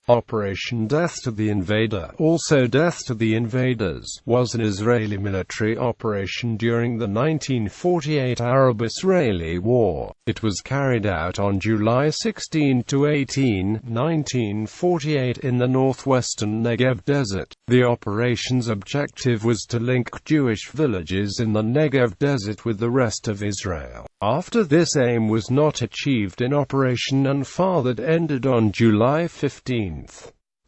Operation Death to the Invader, also Death to the Invaders, was an Israeli military operation during the 1948 Arab-Israeli War. It was carried out on July 16 to 18, 1948 in the northwestern Negev desert. The operation's objective was to link Jewish villages in the Negev desert with the rest of Israel. After this aim was not achieved in Operation Ynhockey that ended on July 15,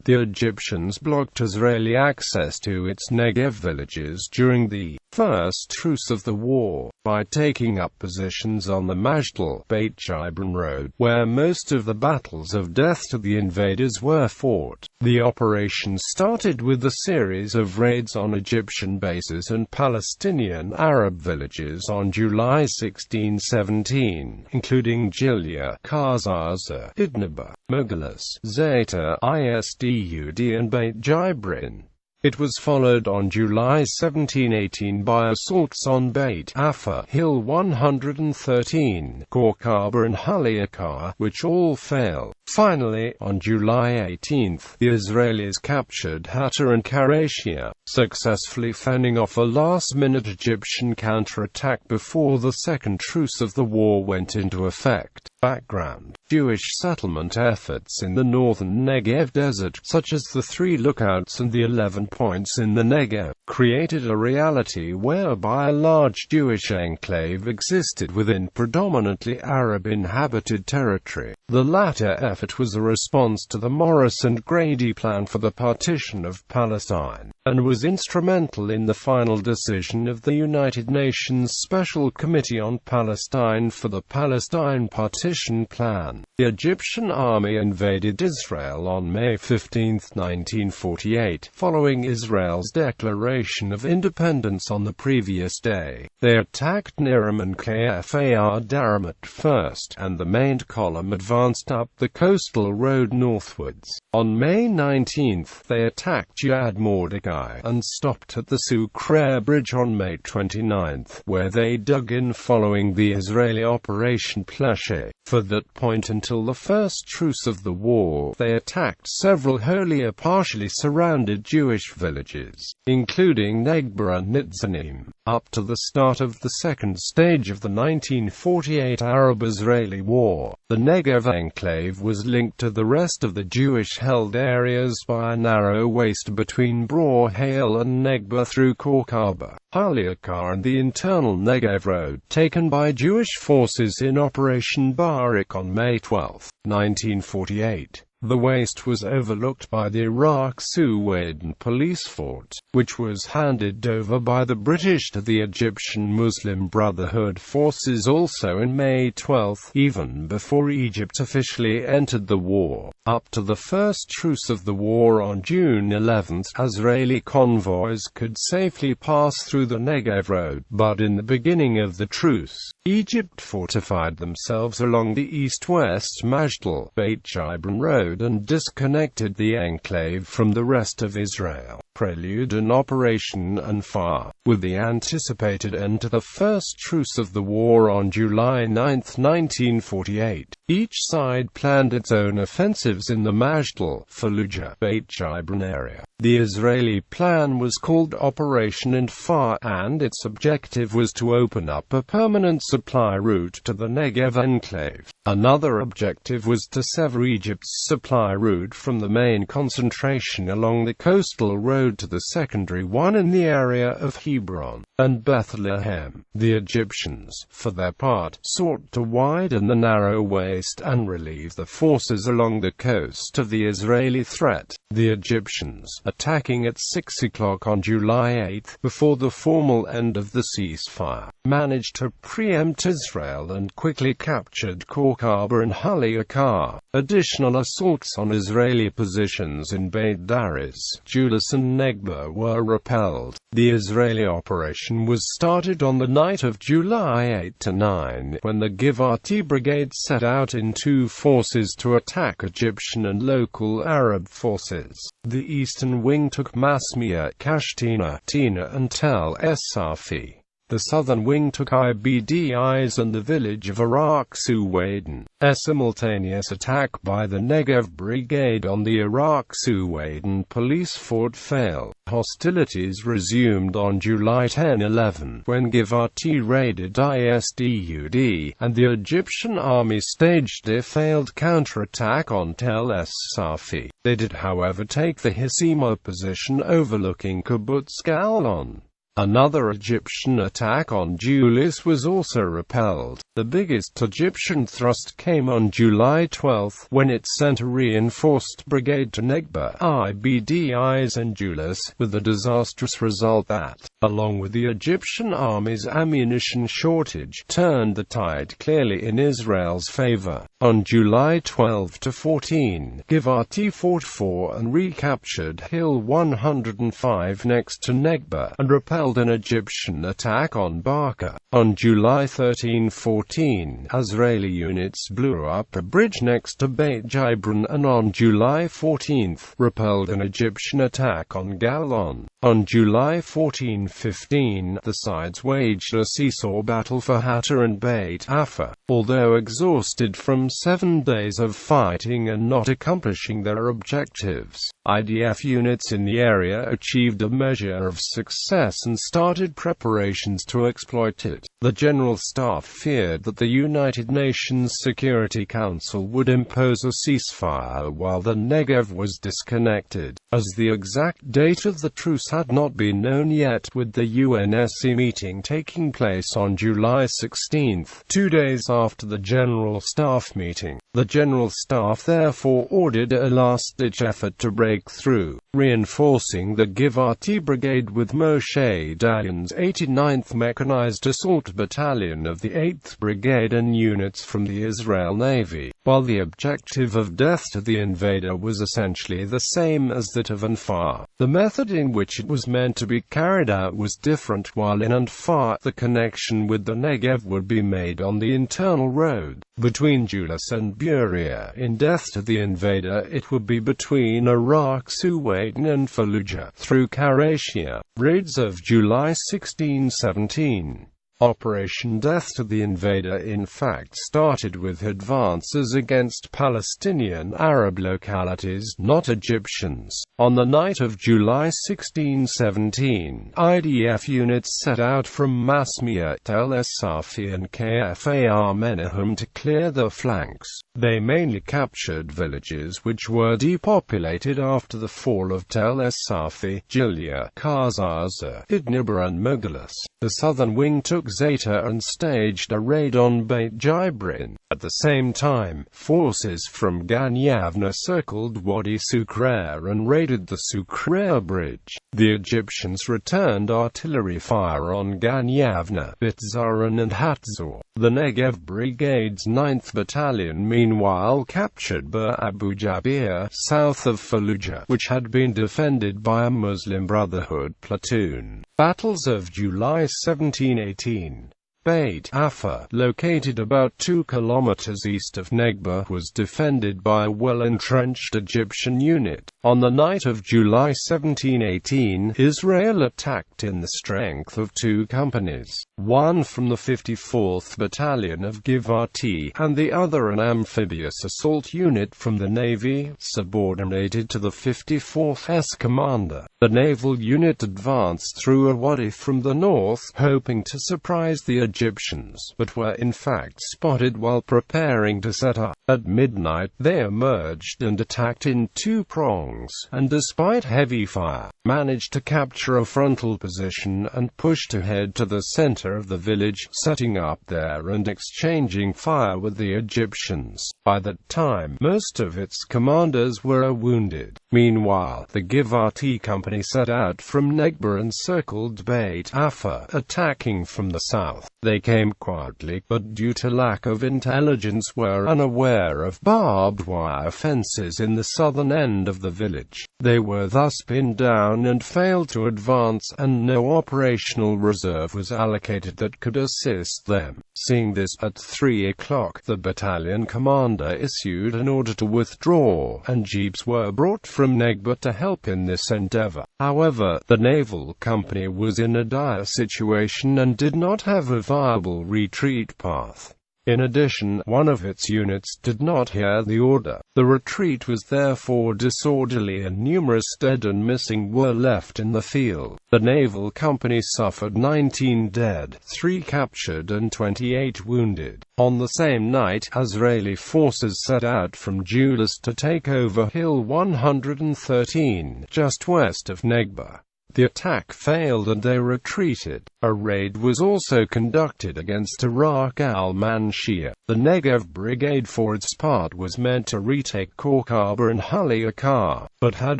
the Egyptians blocked Israeli access to its Negev villages during the first truce of the war, by taking up positions on the Majdal, Bayt Jibrin road, where most of the battles of death to the invaders were fought. The operation started with a series of raids on Egyptian bases and Palestinian Arab villages on July 16-17, including Gilia, Kazaza, Idnaba, Mugalis, Zeta, Isdud and Bayt Jibrin. It was followed on July 17-18 by assaults on Beit Afar, Hill 113, Korkaba and Haliakar, which all failed. Finally, on July 18, the Israelis captured Hatta and Karatia, successfully fending off a last-minute Egyptian counterattack before the second truce of the war went into effect. Background: Jewish settlement efforts in the northern Negev desert, such as the 3 lookouts and the 11 points in the Negev, created a reality whereby a large Jewish enclave existed within predominantly Arab-inhabited territory. The latter effort was a response to the Morris and Grady plan for the partition of Palestine, and was instrumental in the final decision of the United Nations Special Committee on Palestine for the Palestine Partition Plan. The Egyptian army invaded Israel on May 15, 1948, following Israel's declaration of independence on the previous day. They attacked Niram and Kfar Daramat first, and the main column advanced up the coastal road northwards. On May 19, they attacked Yad Mordechai, and stopped at the Sucre Bridge on May 29, where they dug in following the Israeli Operation Pleshe. For that point until the first truce of the war, they attacked several wholly or partially surrounded Jewish villages, including Negev and Nitzanim. Up to the start of the second stage of the 1948 Arab-Israeli War, the Negev enclave was linked to the rest of the Jewish-held areas by a narrow waist between Bro Hale and Negev through Korkaba, Haliakar and the internal Negev road, taken by Jewish forces in Operation War.It on May 12, 1948. The waist was overlooked by the Iraq Suwaidan police fort, which was handed over by the British to the Egyptian Muslim Brotherhood forces also in May 12, even before Egypt officially entered the war. Up to the first truce of the war on June 11, Israeli convoys could safely pass through the Negev road, but in the beginning of the truce, Egypt fortified themselves along the east-west Majdal, Bayt Jibrin road and disconnected the enclave from the rest of Israel. Prelude and Operation Ynhockey. With the anticipated end to the first truce of the war on July 9, 1948, each side planned its own offensives in the Majdal, Fallujah, Bayt Jibrin area. The Israeli plan was called Operation Ynhockey, and its objective was to open up a permanent supply route to the Negev enclave. Another objective was to sever Egypt's supply route from the main concentration along the coastal road to the secondary one in the area of Hebron and Bethlehem. The Egyptians, for their part, sought to widen the narrow waist and relieve the forces along the coast of the Israeli threat. The Egyptians, attacking at 6 o'clock on July 8, before the formal end of the ceasefire, managed to preempt Israel and quickly captured Korkaba and Haliakar. Additional assaults on Israeli positions in Beit Daris, Judas and Negev were repelled. The Israeli operation was started on the night of July 8-9, when the Givati Brigade set out in 2 forces to attack Egyptian and local Arab forces. The eastern wing took Masmia, Kashtina, Tina and Tel Es Safi. The southern wing took Ibdis and the village of Iraq-Suwaiden. A simultaneous attack by the Negev Brigade on the Iraq-Suwaiden police fort failed. Hostilities resumed on July 10-11, when Givati raided Isdud, and the Egyptian army staged a failed counterattack on Tel Es-Safi. They did however take the Hisimo position overlooking Kibbutz Galon. Another Egyptian attack on Julis was also repelled. The biggest Egyptian thrust came on July 12, when it sent a reinforced brigade to Negev, Ibdis and Julis, with the disastrous result that, along with the Egyptian army's ammunition shortage, turned the tide clearly in Israel's favor. On July 12-14, Givati fought for and recaptured Hill 105 next to Negev, and repelled an Egyptian attack on Barca. On July 13-14, Israeli units blew up a bridge next to Bayt Jibrin, and on July 14, repelled an Egyptian attack on Galon. On July 14-15, the sides waged a seesaw battle for Hatta and Beit Affa. Although exhausted from 7 days of fighting and not accomplishing their objectives, IDF units in the area achieved a measure of success and started preparations to exploit it. The General Staff feared that the United Nations Security Council would impose a ceasefire while the Negev was disconnected, as the exact date of the truce had not been known yet, with the UNSC meeting taking place on July 16, 2 days after the General Staff meeting. The General Staff therefore ordered a last-ditch effort to break through, reinforcing the Givati Brigade with Moshe Dayan's 89th Mechanized Assault Battalion of the 8th Brigade and units from the Israel Navy. While the objective of death to the invader was essentially the same as that of Anfar, the method in which it was meant to be carried out was different. While in Anfar, the connection with the Negev would be made on the internal road between Julis and Buria. In death to the invader, it would be between Iraq-Suwaiden and Fallujah, through Karasia. Raids of July 16-17. Operation Death to the Invader in fact started with advances against Palestinian Arab localities, not Egyptians. On the night of July 16-17, IDF units set out from Masmiyat El Safi and Kfar Menahem to clear the flanks. They mainly captured villages which were depopulated after the fall of Tel Es-Safi, Gilia, Kazaza, Idnibra and Megalis. The southern wing took Zeta and staged a raid on Bayt Jibrin. At the same time, forces from Gan Yavna circled Wadi Sucre and raided the Sucre bridge. The Egyptians returned artillery fire on Gan Yavna, Bitzaran and Hatzor. The Negev Brigade's 9th Battalion meanwhile captured Bir Abu Jabir, south of Fallujah, which had been defended by a Muslim Brotherhood platoon. Battles of July 17-18. Beit Affa, located about 2 kilometers east of Negev, was defended by a well-entrenched Egyptian unit. On the night of July 17-18, Israel attacked in the strength of 2 companies, one from the 54th Battalion of Givati, and the other an amphibious assault unit from the Navy, subordinated to the 54th S commander. The naval unit advanced through a wadi from the north, hoping to surprise the Egyptians, but were in fact spotted while preparing to set up. At midnight, they emerged and attacked in 2 prongs, and despite heavy fire, managed to capture a frontal position and pushed ahead to the center of the village, setting up there and exchanging fire with the Egyptians. By that time, most of its commanders were wounded. Meanwhile, the Givati company set out from Negev and circled Beit Affa, attacking from the south. They came quietly, but due to lack of intelligence were unaware pair of barbed wire fences in the southern end of the village. They were thus pinned down and failed to advance, and no operational reserve was allocated that could assist them. Seeing this, at 3 o'clock, the battalion commander issued an order to withdraw, and jeeps were brought from Negev to help in this endeavor. However, the naval company was in a dire situation and did not have a viable retreat path. In addition, one of its units did not hear the order. The retreat was therefore disorderly, and numerous dead and missing were left in the field. The naval company suffered 19 dead, 3 captured and 28 wounded. On the same night, Israeli forces set out from Judas to take over Hill 113, just west of Negev. The attack failed and they retreated. A raid was also conducted against Iraq al-Manshia. The Negev Brigade for its part was meant to retake Korkaba and Ynhockey, but had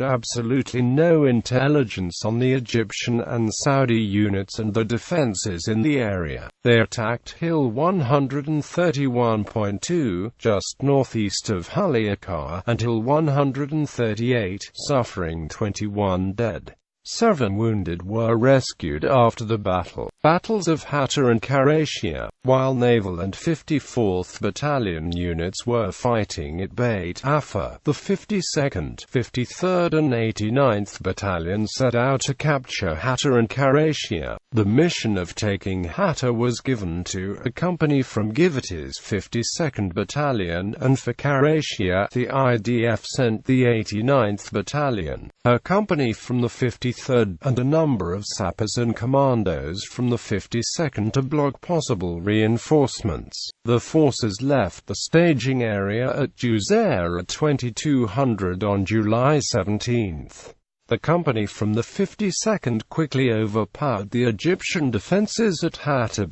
absolutely no intelligence on the Egyptian and Saudi units and the defenses in the area. They attacked Hill 131.2, just northeast of Ynhockey, and Hill 138, suffering 21 dead. 7 wounded were rescued after the battles of Hatta and Karasia, while Naval and 54th Battalion units were fighting at Bayt Jibrin. The 52nd, 53rd and 89th Battalion set out to capture Hatta and Karasia. The mission of taking Hatta was given to a company from Givat's 52nd Battalion, and for Karasia, the IDF sent the 89th Battalion, a company from the 53rd, and a number of sappers and commandos from the 52nd to block possible reinforcements. The forces left the staging area at Juzair at 2200 on July 17. The company from the 52nd quickly overpowered the Egyptian defenses at Hatta,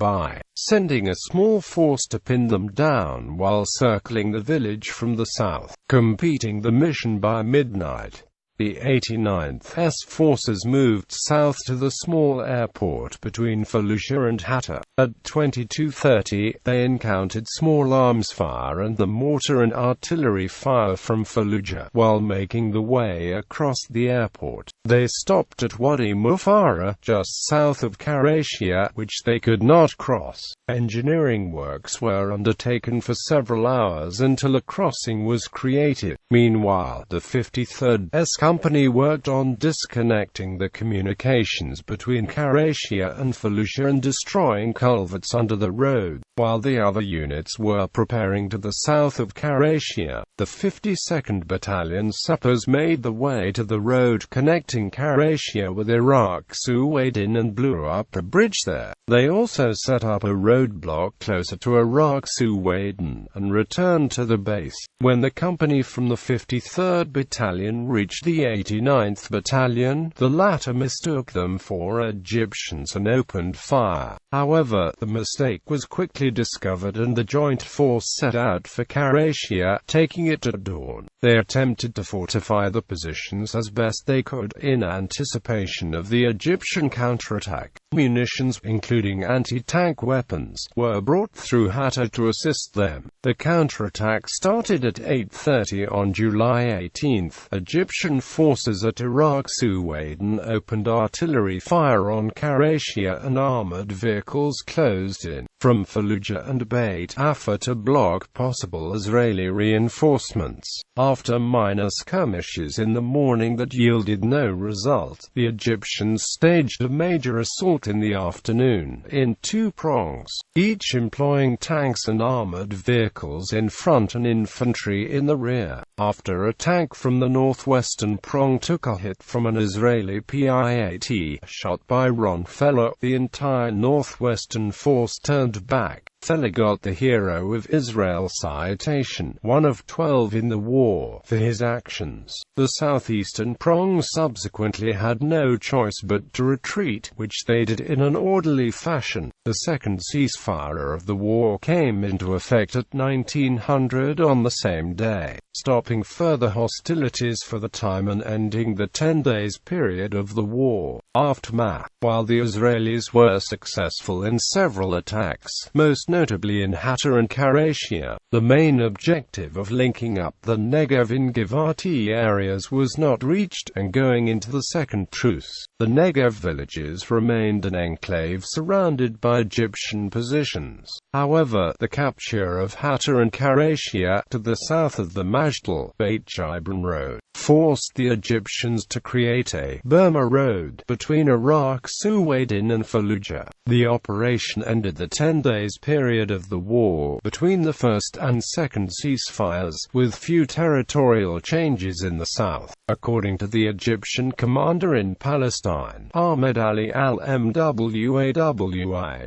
sending a small force to pin them down while circling the village from the south, completing the mission by midnight. The 89th forces moved south to the small airport between Fallujah and Hatta. At 22:30, they encountered small arms fire and the mortar and artillery fire from Fallujah. While making the way across the airport, they stopped at Wadi Mufara, just south of Karasia, which they could not cross. Engineering works were undertaken for several hours until a crossing was created. Meanwhile, the 53rd company worked on disconnecting the communications between Karasia and Fallujah and destroying culverts under the road, while the other units were preparing to the south of Karasia. The 52nd Battalion sappers made the way to the road connecting Karasia with Iraq Suwaidin and blew up a bridge there. They also set up a roadblock closer to Iraq Suwaidin and returned to the base. When the company from the 53rd Battalion reached the 89th Battalion, the latter mistook them for Egyptians and opened fire. However, the mistake was quickly discovered and the joint force set out for Karasia, taking it at dawn. They attempted to fortify the positions as best they could, in anticipation of the Egyptian counterattack. Munitions, including anti-tank weapons, were brought through Hatta to assist them. The counterattack started at 8:30 on July 18. Egyptian forces at Iraq Suwaidin opened artillery fire on Karasia and armored vehicles closed in from Fallujah and Bayt Jibrin to block possible Israeli reinforcements. After minor skirmishes in the morning that yielded no result, the Egyptians staged a major assault in the afternoon, in 2 prongs, each employing tanks and armored vehicles in front and infantry in the rear. After a tank from the northwestern prong took a hit from an Israeli P.I.A.T. shot by Ron Feller, the entire northwestern force turned back. Feller got the Hero of Israel citation, one of 12 in the war, for his actions. The southeastern prong subsequently had no choice but to retreat, which they did in an orderly fashion. The second ceasefire of the war came into effect at 1900 on the same day, stopping further hostilities for the time and ending the 10 days period of the war. Aftermath. While the Israelis were successful in several attacks, most most notably in Hatta and Karasia. The main objective of linking up the Negev and Givati areas was not reached, and going into the second truce, the Negev villages remained an enclave surrounded by Egyptian positions. However, the capture of Hatta and Karasia, to the south of the Majdal, Bayt Jibrin road, forced the Egyptians to create a Burma road between Iraq, Suwaidin and Fallujah. The operation ended the 10 days period of the war between the first and second ceasefires, with few territorial changes in the south. According to the Egyptian commander in Palestine, Ahmed Ali al-Mwawi,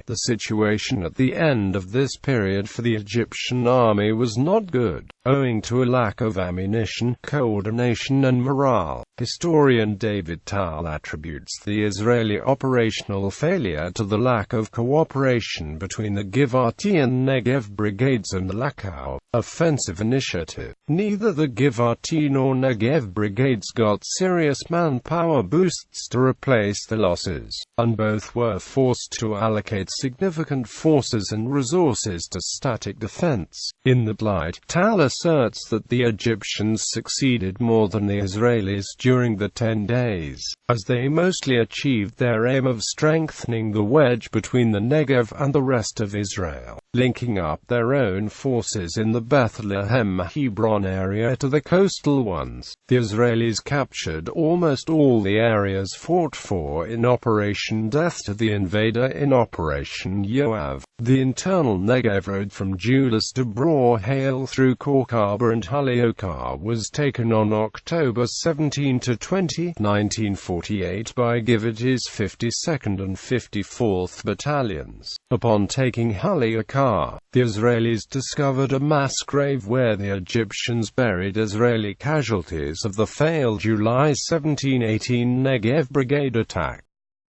the situation at the end of this period for the Egyptian army was not good, owing to a lack of ammunition, coordination and morale. Historian David Tal attributes the Israeli operational failure to the lack of cooperation between the Givati and Negev brigades and the Lakau offensive initiative. Neither the Givati nor Negev brigades got serious manpower boosts to replace the losses, and both were forced to allocate significant forces and resources to static defense. In that light, Tal asserts that the Egyptians succeeded more than the Israelis during the 10 days, as they mostly achieved their aim of strengthening the wedge between the Negev and the rest of Israel, linking up their own forces in the Bethlehem-Hebron area to the coastal ones. The Israelis captured almost all the areas fought for in Operation Death-To-The Invader. In Operation Yoav, the internal Negev road from Julis to Bra Hale through Korkaba and Halioka was taken on October 17–20, 1948 by Givati's 52nd and 54th Battalions. Upon taking Halioka, the Israelis discovered a mass grave where the Egyptians buried Israeli casualties of the failed July 17–18 Negev Brigade attack.